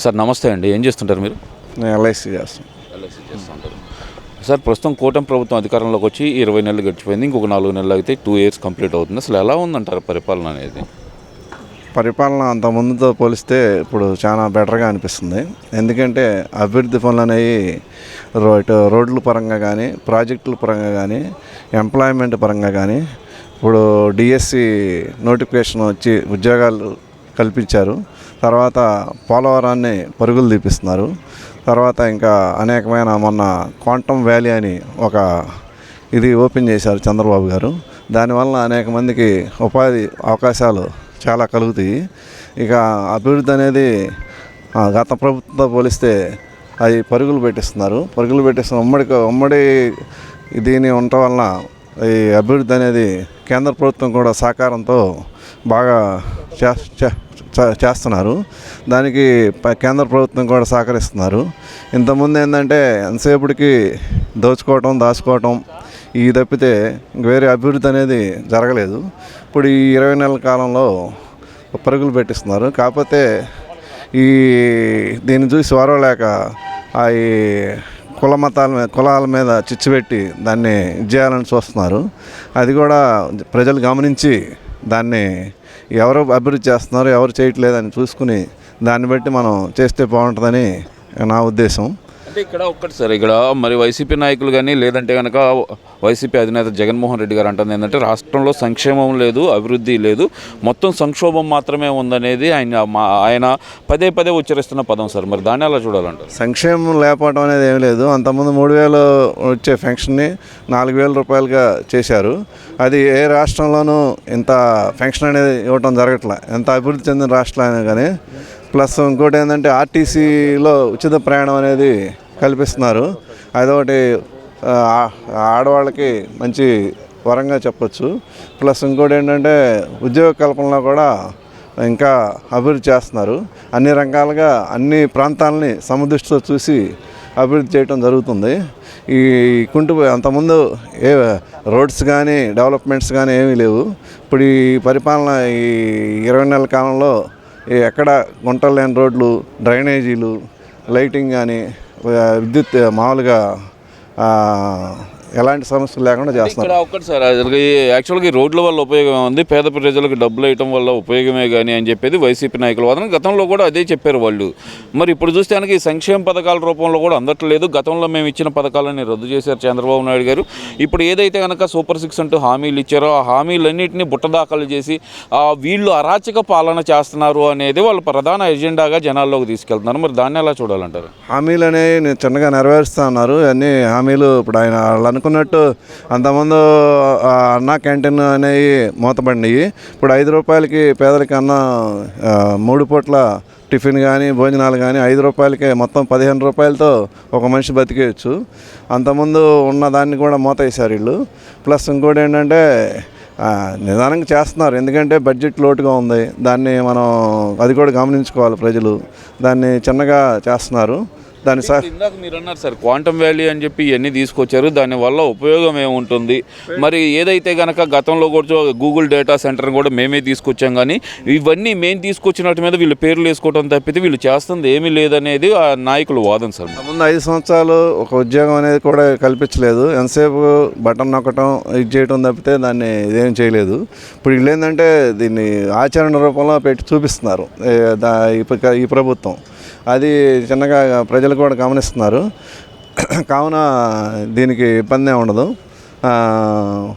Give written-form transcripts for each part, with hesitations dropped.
Sir నమస్తే అండి. ఏం చేస్తుంటారు మీరు? నేను ఎల్ఐసి చేస్తాను. ఎల్ఐసి చేస్తుంటారు. సార్ ప్రస్తుతం కూటమి ప్రభుత్వం అధికారంలోకి వచ్చి 20 నెలలు గడిచిపోయింది. ఇంకొక 4 నెలలు అయితే 2 years కంప్లీట్ అవుతుంది. అసలు ఎలా ఉందంటారు పరిపాలన అనేది? పరిపాలన అంత ముందుతో పోలిస్తే ఇప్పుడు చాలా బెటర్గా అనిపిస్తుంది. ఎందుకంటే అభివృద్ధి పనులు అనేవి రోడ్ల పరంగా కానీ, ప్రాజెక్టుల పరంగా కానీ, ఎంప్లాయ్మెంట్ పరంగా కానీ, ఇప్పుడు డిఎస్సి నోటిఫికేషన్ వచ్చి ఉద్యోగాలు కల్పించారు. తర్వాత పోలవరాన్ని పరుగులు తీపిస్తున్నారు. తర్వాత ఇంకా అనేకమైన మొన్న క్వాంటమ్ వ్యాలీ అని ఒక ఇది ఓపెన్ చేశారు చంద్రబాబు గారు. దానివల్ల అనేక మందికి ఉపాధి అవకాశాలు చాలా కలుగుతాయి. ఇక అభివృద్ధి అనేది గత ప్రభుత్వంతో పోలిస్తే అది పరుగులు పెట్టిస్తున్న ఉమ్మడి దీని ఉండటం వలన ఈ అభివృద్ధి అనేది కేంద్ర ప్రభుత్వం కూడా సహకారంతో బాగా చేస్తున్నారు. దానికి కేంద్ర ప్రభుత్వం కూడా సహకరిస్తున్నారు. ఇంతకుముందు ఏంటంటే ఎంతసేపటికి దాచుకోవటం ఈ తప్పితే వేరే అభివృద్ధి అనేది జరగలేదు. ఇప్పుడు ఈ 20 నెలల కాలంలో పరుగులు పెట్టిస్తున్నారు. కాకపోతే దీన్ని చూసి ఓర్వలేక ఈ కులాల మీద చిచ్చు పెట్టి దాన్ని చేయాలని చూస్తున్నారు. అది కూడా ప్రజలు గమనించి దాన్ని ఎవరు అభివృద్ధి చేస్తున్నారు, ఎవరు చేయట్లేదని చూసుకుని దాన్ని బట్టి మనం చేస్తే బాగుంటుందని నా ఉద్దేశం. అంటే ఇక్కడ మరి వైసీపీ నాయకులు కానీ లేదంటే కనుక వైసీపీ అధినేత జగన్మోహన్ రెడ్డి గారు అంటుంది ఏంటంటే రాష్ట్రంలో సంక్షేమం లేదు, అభివృద్ధి లేదు, మొత్తం సంక్షోభం మాత్రమే ఉందనేది ఆయన పదే ఉచ్చరిస్తున్న పదం సార్. మరి దాన్ని ఎలా చూడాలంటారు? సంక్షేమం లేకపోవడం అనేది ఏమీ లేదు. అంతకుముందు 3,000 వచ్చే పెన్షన్ని 4,000 రూపాయలుగా చేశారు. అది ఏ రాష్ట్రంలోనూ ఇంత పెన్షన్ అనేది ఇవ్వటం జరగట్లే, ఎంత అభివృద్ధి చెందిన రాష్ట్రాలైనా కానీ. ప్లస్ ఇంకోటి ఏంటంటే ఆర్టీసీలో ఉచిత ప్రయాణం అనేది కల్పిస్తున్నారు. అదొకటి ఆడవాళ్ళకి మంచి వరంగా చెప్పచ్చు. ప్లస్ ఇంకోటి ఏంటంటే ఉద్యోగ కల్పనలో కూడా ఇంకా అభివృద్ధి చేస్తున్నారు. అన్ని రకాలుగా అన్ని ప్రాంతాలని సమదృష్టితో చూసి అభివృద్ధి చేయడం జరుగుతుంది. ఈ అంతకుముందు రోడ్స్ కానీ డెవలప్మెంట్స్ కానీ ఏమీ లేవు. ఇప్పుడు ఈ పరిపాలన ఈ 20 నెలల కాలంలో ఎక్కడ గుంటలు లేని రోడ్లు, డ్రైనేజీలు, లైటింగ్ కానీ, విద్యుత్ మామూలుగా ఎలాంటి సమస్యలు లేకుండా చేస్తున్నారు. ఒక్కటి సార్, యాక్చువల్గా ఈ రోడ్ల వల్ల ఉపయోగం ఉంది, పేద ప్రజలకు డబ్బులు వేయటం వల్ల ఉపయోగమే కానీ అని చెప్పేది వైసీపీ నాయకుల వాదన. గతంలో కూడా అదే చెప్పారు వాళ్ళు. మరి ఇప్పుడు చూస్తే కనుక ఈ సంక్షేమ పథకాల రూపంలో కూడా అందట్లేదు. గతంలో మేము ఇచ్చిన పథకాలని రద్దు చేశారు చంద్రబాబు నాయుడు గారు. ఇప్పుడు ఏదైతే కనుక సూపర్ 6 అంటూ హామీలు ఇచ్చారో ఆ హామీలన్నింటినీ బుట్టదాఖలు చేసి వీళ్ళు అరాచక పాలన చేస్తున్నారు అనేది వాళ్ళ ప్రధాన ఎజెండాగా జనాల్లోకి తీసుకెళ్తున్నారు. మరి దాన్ని ఎలా చూడాలంటారు? హామీలు అనేవి చిన్నగా నెరవేరుస్తూ ఉన్నారు. అన్ని హామీలు ఇప్పుడు ఆయన అనుకున్నట్టు అంతకుముందు అన్నా క్యాంటీన్ అనేవి మూతపడినాయి. ఇప్పుడు 5 రూపాయలకి పేదలకి అన్నం 3 పూట్ల టిఫిన్ కానీ భోజనాలు కానీ 5 రూపాయలకే మొత్తం 15 రూపాయలతో ఒక మనిషి బతికేయచ్చు. అంతకుముందు ఉన్న దాన్ని కూడా మూత వేశారు వీళ్ళు. ప్లస్ ఇంకోటి ఏంటంటే నిదానంగా చేస్తున్నారు. ఎందుకంటే బడ్జెట్ లోటుగా ఉంది. దాన్ని మనం అది కూడా గమనించుకోవాలి. ప్రజలు దాన్ని చిన్నగా చేస్తున్నారు. ఇందాక మీరు అన్నారు సార్ క్వాంటమ్ వ్యాలీ అని చెప్పి ఇవన్నీ తీసుకొచ్చారు, దానివల్ల ఉపయోగం ఏముంటుంది? మరి ఏదైతే కనుక గతంలో కూడా గూగుల్ డేటా సెంటర్ని కూడా మేమే తీసుకొచ్చాం, కానీ ఇవన్నీ మేము తీసుకొచ్చినట్టు మీద వీళ్ళు పేర్లు వేసుకోవడం తప్పితే వీళ్ళు చేస్తుంది ఏమీ లేదనేది ఆ నాయకులు వాదన సార్. ముందు 5 సంవత్సరాలు ఒక ఉద్యోగం అనేది కూడా కల్పించలేదు. ఎంతసేపు బటన్ నొక్కటం ఇది చేయడం తప్పితే దాన్ని ఇదేం చేయలేదు. ఇప్పుడు వీళ్ళు ఏంటంటే దీన్ని ఆచరణ రూపంలో పెట్టి చూపిస్తున్నారు ఈ ప్రభుత్వం. అది చిన్నగా ప్రజలు కూడా గమనిస్తున్నారు. కావున దీనికి ఇబ్బంది ఉండదు.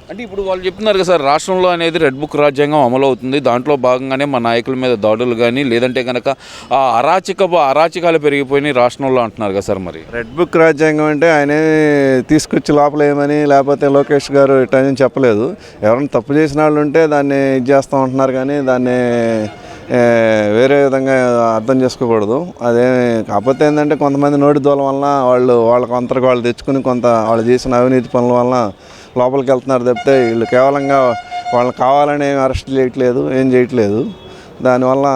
అంటే ఇప్పుడు వాళ్ళు చెప్తున్నారు కదా సార్, రాష్ట్రంలో అనేది రెడ్ బుక్ రాజ్యాంగం అమలు అవుతుంది, దాంట్లో భాగంగానే మా నాయకుల మీద దాడులు కానీ లేదంటే కనుక అరాచకాలు పెరిగిపోయినాయి రాష్ట్రంలో అంటున్నారు కదా సార్. మరి రెడ్ బుక్ రాజ్యాంగం అంటే ఆయనే తీసుకొచ్చి లోపలేయమని లేకపోతే లోకేష్ గారు ఇట్లా చెప్పలేదు. ఎవరైనా తప్పు చేసిన వాళ్ళు ఉంటే దాన్ని ఇది చేస్తూ ఉంటున్నారు, కానీ దాన్ని వేరే విధంగా అర్థం చేసుకోకూడదు. అదే కాకపోతే ఏంటంటే కొంతమంది నోటి దూలం వలన వాళ్ళకి అంతకు వాళ్ళు తెచ్చుకుని వాళ్ళు చేసిన అవినీతి పనుల వలన లోపలికి వెళ్తున్నారు తప్పితే వీళ్ళు కేవలంగా వాళ్ళని కావాలని అరెస్ట్ చేయట్లేదు, ఏం చేయట్లేదు. దానివల్ల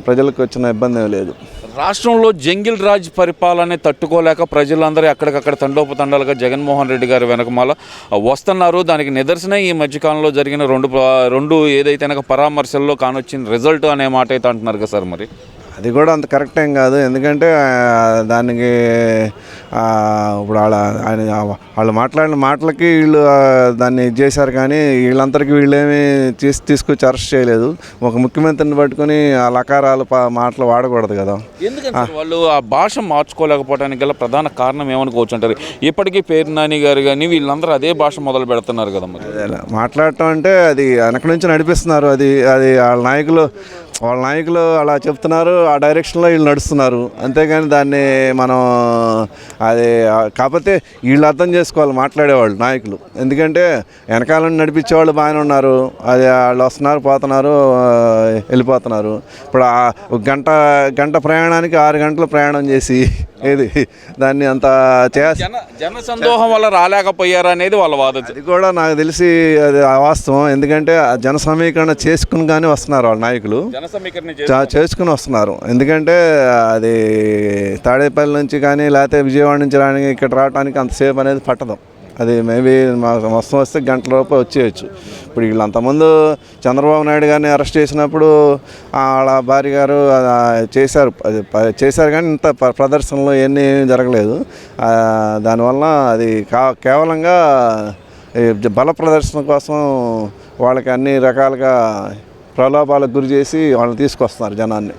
ప్రజలకు వచ్చిన ఇబ్బంది ఏమీ లేదు. రాష్ట్రంలో జంగిల్ రాజ్ పరిపాలన తట్టుకోలేక ప్రజలందరూ ఎక్కడికక్కడ తండోపతండాలుగా జగన్మోహన్ రెడ్డి గారు వెనకమాల వస్తున్నారు. దానికి నిదర్శనం ఈ మధ్యకాలంలో జరిగిన రెండు ఏదైతే పరామర్శల్లో కానొచ్చిన రిజల్ట్ అనే మాట అయితే అంటున్నారు కదా సార్. మరి అది కూడా అంత కరెక్ట్ ఏం కాదు. ఎందుకంటే దానికి ఇప్పుడు వాళ్ళు మాట్లాడిన మాటలకి వీళ్ళు దాన్ని ఇది చేశారు, కానీ వీళ్ళందరికీ వీళ్ళేమీ తీసుకొచ్చి అరెస్ట్ చేయలేదు. ఒక ముఖ్యమంత్రిని పట్టుకొని ఆ లకారాలు మాటలు వాడకూడదు కదా. ఎందుకంటే వాళ్ళు ఆ భాష మార్చుకోలేకపోవడానికి గల ప్రధాన కారణం ఏమనుకోవచ్చు అంటారు? ఇప్పటికీ పేరు నాని గారు కానీ వీళ్ళందరూ అదే భాష మొదలు పెడుతున్నారు కదా. మరి మాట్లాడటం అంటే అది వెనక నుంచి నడిపిస్తున్నారు. అది అది వాళ్ళ నాయకులు అలా చెప్తున్నారు, ఆ డైరెక్షన్లో వీళ్ళు నడుస్తున్నారు. అంతేగాని దాన్ని మనం అది కాకపోతే వీళ్ళు అర్థం చేసుకోవాలి మాట్లాడేవాళ్ళు నాయకులు. ఎందుకంటే వెనకాల నడిపించేవాళ్ళు బాగానే ఉన్నారు, అది వాళ్ళు వస్తున్నారు పోతున్నారు వెళ్ళిపోతున్నారు. ఇప్పుడు గంట ప్రయాణానికి 6 గంటలు ప్రయాణం చేసి ఏది దాన్ని అంత జన సందోహం వల్ల రాలేకపోయారు అనేది వాళ్ళ వాదన. అది కూడా నాకు తెలిసి అది వాస్తవం. ఎందుకంటే జన సమీకరణ చేసుకుని కానీ వస్తున్నారు వాళ్ళ నాయకులు, చేసుకుని వస్తున్నారు. ఎందుకంటే అది తాడేపల్లి నుంచి కానీ లేకపోతే విజయవాడ నుంచి ఇక్కడ రావడానికి అంతసేపు అనేది పట్టదు. అది మేబీ మొత్తం వస్తే గంటల లోపు వచ్చేయచ్చు. ఇప్పుడు వీళ్ళు అంతకుముందు చంద్రబాబు నాయుడు గారిని అరెస్ట్ చేసినప్పుడు వాళ్ళ భార్య గారు చేశారు కానీ ఇంత ప్రదర్శనలు ఇవన్నీ ఏమీ జరగలేదు. దానివల్ల అది కేవలంగా బల ప్రదర్శన కోసం వాళ్ళకి అన్ని రకాలుగా ప్రలోభాలకు గురి చేసి వాళ్ళని తీసుకొస్తున్నారు జనాన్ని.